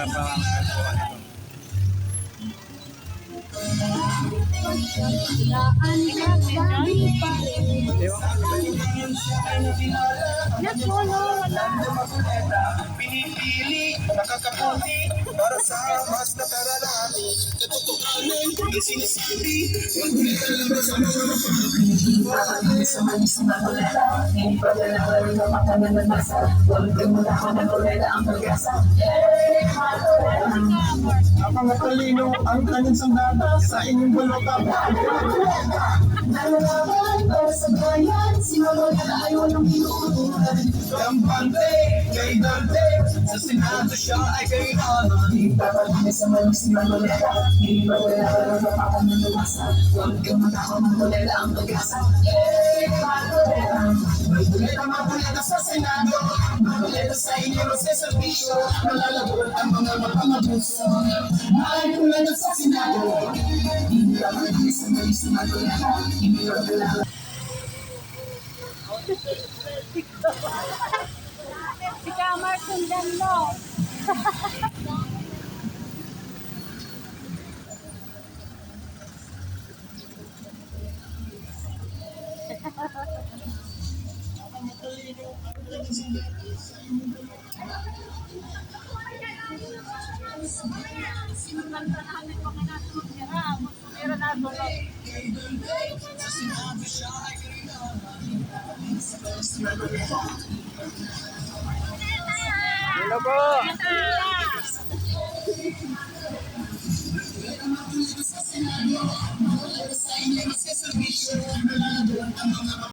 para pa nagawa nito. Pinipili, nakakaputi para sa mas nakararami. Katotohanan, ang sinasabi, magulita lang sa mga Hindi sa manis na kulera, hindi pa rin ako rin na makananasa. Huwag ka muna ako ng kulera ang pag-asa. Napakatalino ang kanyang sandata sa inyong balota. Nalalaban para sa bayan, sinulog na ayaw ng pinuuturan. Kampante, kay Dante, sa Senado siya ay kailangan. Hindi pa rin sa manis na kulera, hindi pa rin ako rin na makananasa. Huwag ka muna ako ng kulera ang pag-asa. Magulita mapulita sa Senado, magulita sa inyong seservisyo, malalagot ang mga mapangabuso. Magulita sa Senado, Hindi pa rin sa manis na kulera, hindi pa rin ako. Si Kamar sundan mo. Sinumantanahan ko nga natulog niya. Meron na tulog. Hello po! sa Senado, magulita sa inyong seservisyo, malalagot ang mga